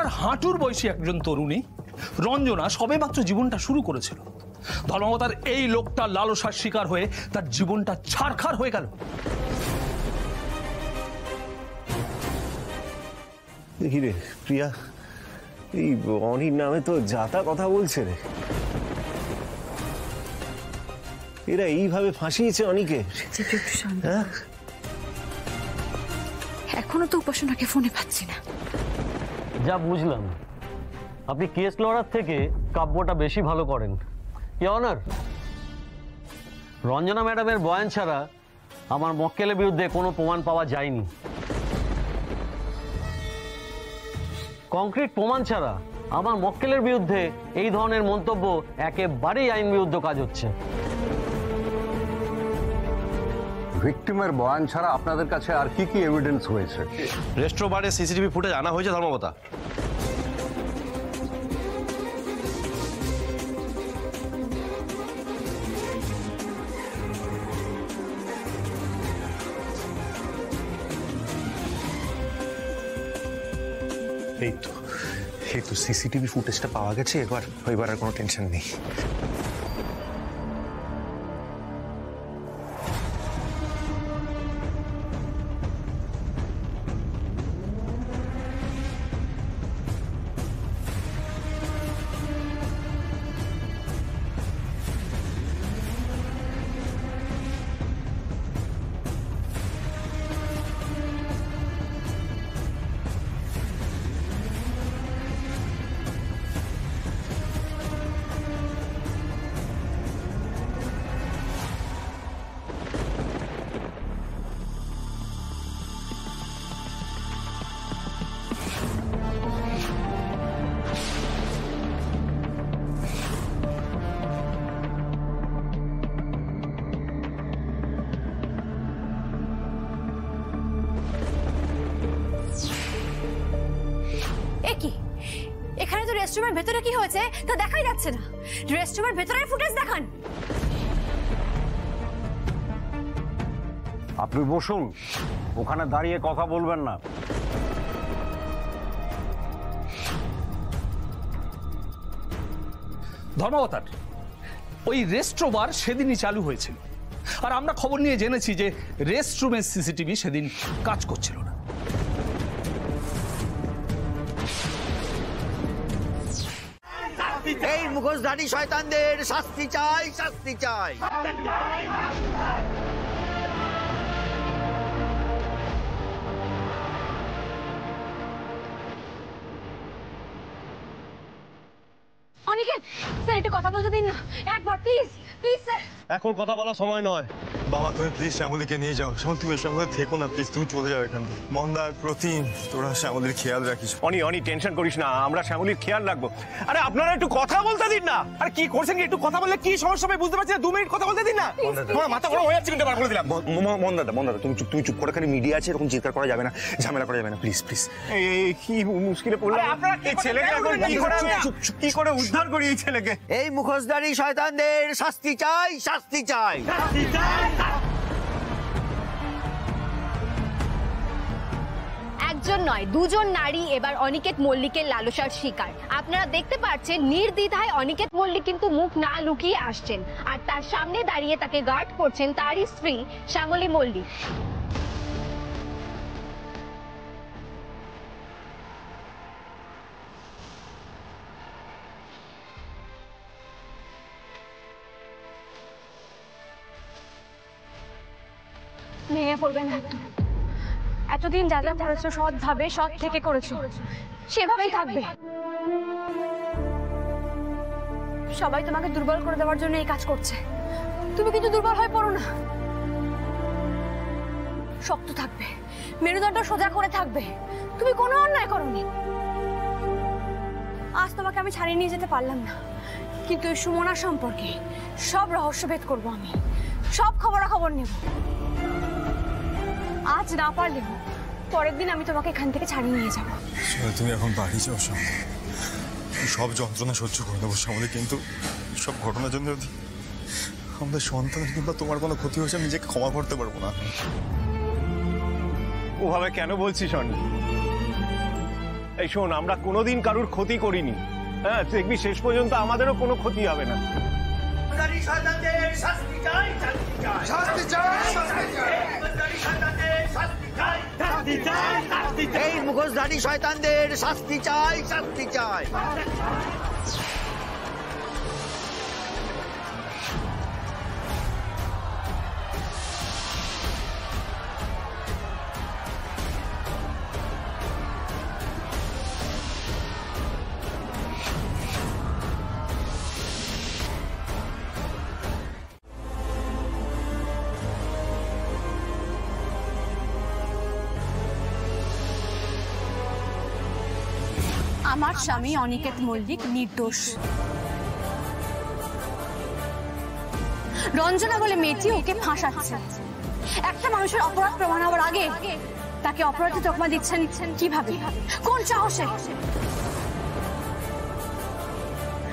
আপনার হাঁটুর বয়সী একজন তরুণী রঞ্জনা সবেমাত্র জীবনটা শুরু করেছিল, ধর্মাবতার এই লোকটা লালসার শিকার হয়ে তার জীবনটা ছারখার হয়ে গেল। দেখি রে প্রিয়া, এই অনির নামে তো যাতা কথা বলছে রে। এরা এইভাবে ফাঁসিয়েছে অনিকে। এখনো তো উপাসনাকে ফোনে পাচ্ছি না। যা বুঝলাম আপনি কেস লড়ার থেকে কাব্যটা বেশি ভালো করেন। কি অনার, রঞ্জনা ম্যাডামের বয়ান ছাড়া আমার মক্কেলের বিরুদ্ধে কোনো প্রমাণ পাওয়া যায়নি। কংক্রিট প্রমাণ ছাড়া আমার মক্কেলের বিরুদ্ধে এই ধরনের মন্তব্য একেবারেই আইন বিরুদ্ধ কাজ হচ্ছে। ভিকটিমের বয়ান ছাড়া আপনাদের কাছে আর কি কি এভিডেন্স হয়েছে? রেস্ট্রো বারে সিসিটিভি ফুটেজ আনা হয়েছে ধর্মবতা। এই তো সিসিটিভি ফুটেজটা পাওয়া গেছে, এবার আর কোনো টেনশন নেই। এখানে তো রেস্টুরেন্টের ভেতরে কি হয়েছে তা দেখাই যাচ্ছে না। রেস্টুরেন্টের ভেতরের ফুটেজ দেখান। আপনি বসুন, ওখানে দাঁড়িয়ে কথা বলবেন না। ধর্মাবতার ওই রেস্ট্রোবার সেদিনই চালু হয়েছিল, আর আমরা খবর নিয়ে জেনেছি যে রেস্টরুমের সিসিটিভি সেদিন কাজ করছিল না। এই মুখোশধারী শয়তানদের শাস্তি চাই, শাস্তি চাই। অনিকেত স্যার একটু কথা বলতে দিন না একবার, প্লিজ প্লিজ স্যার। এখন কথা বলার সময় নয়। বাবা তুমি প্লিজ শ্যামলীকে নিয়ে যাও। শ্যামল তুমি সঙ্গে থেকো না প্লিজ, তুমি চলে যাও এখান থেকে। মন্দার প্রতিম তোরা শ্যামলীর খেয়াল রাখিস। অনি টেনশন করিস না, আমরা শ্যামলীর খেয়াল রাখবো। আরে আপনারা একটু কথা বলতে দিন না। আরে কি করছেন, একটু কথা বললে কি সমস্যা হবে বুঝতে পারছি না। 2 মিনিট কথা বলতে দিন না। তোমার মাথা গরম হয়ে যাচ্ছে কিন্তু বার করে দিলাম। মন্দাদা তুমি চুপ করে, খালি মিডিয়া আছে, এরকম চিৎকার করা যাবে না, ঝামেলা করা যাবে না, প্লিজ প্লিজ। এই কি মুশকিলে পড়লাম। এই ছেলেকে এখন কি করে উদ্ধার করি এই ছেলেকে? এই মুখোশধারী শয়তানদের শাস্তি চাই, শাস্তি চাই। একজন নয়, 2 জন নারী এবার অনিকেত মল্লিকের লালসার শিকার। আপনারা দেখতে পাচ্ছেন নির্দ্বিধায় অনিকেত মল্লিক কিন্তু মুখ না লুকিয়ে আসছেন, আর তার সামনে দাঁড়িয়ে তাকে গার্ড করছেন তারই স্ত্রী শ্যামলী মল্লিক। ভেঙে পড়বেন একদম। এতদিন যা যা করেছো সৎভাবে, সৎ থেকে করেছো, সেভাবেই থাকবে। সবাই তোমাকে দুর্বল করে দেওয়ার জন্য এই কাজ করছে, তুমি কিন্তু দুর্বল হয়ে পড়ো না। শক্ত থাকবে, মেরুদণ্ড সোজা করে থাকবে। তুমি কোনো অন্যায় করোনি। আজ তোমাকে আমি ছাড়িয়ে নিয়ে যেতে পারলাম না, কিন্তু সুমনা সম্পর্কে সব রহস্য ভেদ করবো আমি, সব খবরাখবর নেব। আজ না পারলেও পরের দিন আমি তোমাকে এখান থেকে ছাড়িয়ে নিয়ে যাবো। তুমি এখন বাড়ি যাও শ্যামলী, সব যন্ত্রণা সহ্য করে দেবো শ্যামলী, কিন্তু সব ঘটনার জন্য আমাদের সন্তান কিংবা তোমার কোনো ক্ষতি হয়েছে আমি নিজেকে ক্ষমা করতে পারবো না। ওভাবে কেন বলছিস অনি? এই শোন, আমরা কোনোদিন কারুর ক্ষতি করিনি। হ্যাঁ, দেখবি শেষ পর্যন্ত আমাদেরও কোনো ক্ষতি হবে না। শয়তানদের শাস্তি চাই, শাস্তি চাই, শাস্তি চাই, শাস্তি চাই, শয়তানদের শাস্তি চাই, শাস্তি চাই, শাস্তি চাই, এই মুখোশধারী শয়তানদের শাস্তি চাই, শাস্তি চাই। আমার স্বামী অনিকেত মল্লিক নির্দোষ। রঞ্জনা বলে মেয়েটি ওকে ফাঁসাচ্ছে। একটা মানুষের অপরাধ প্রমাণ হওয়ার আগে তাকে অপরাধী তকমা দিচ্ছেন কিভাবে, কোন সাহসে?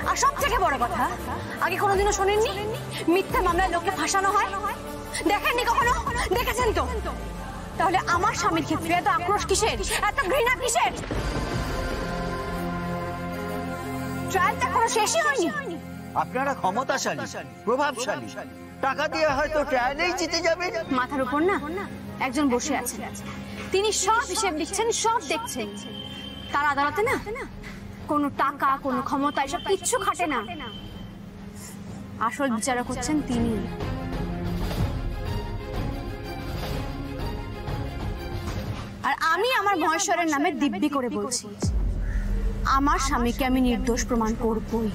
আর সব থেকে বড় কথা, আগে কোনোদিনও শোনেননি মিথ্যা মামলায় লোককে ফাঁসানো হয়? দেখেননি কখনো? দেখেছেন তো? তাহলে আমার স্বামীর ক্ষেত্রে এত আক্রোশ কিসের, এত ঘৃণা কিসের? ট্রায়ালটা কোনো শেষই হয়নি। আপনারা ক্ষমতাশালী, প্রভাবশালী, টাকা দিয়ে হয়তো ট্রায়ালেই জিতে যাবে। মাথার উপর না একজন বসে আছেন, তিনি সব হিসেব লিখছেন, সব দেখছেন। তার আদালতে না কোনো টাকা, কোনো ক্ষমতা এসব কিচ্ছু খাটে না। আসল বিচারক হচ্ছেন তিনি। আর আমি আমার মহেশ্বরের নামে দিব্যি করে বলছি, আমার স্বামীকে আমি নির্দোষ প্রমাণ করবই।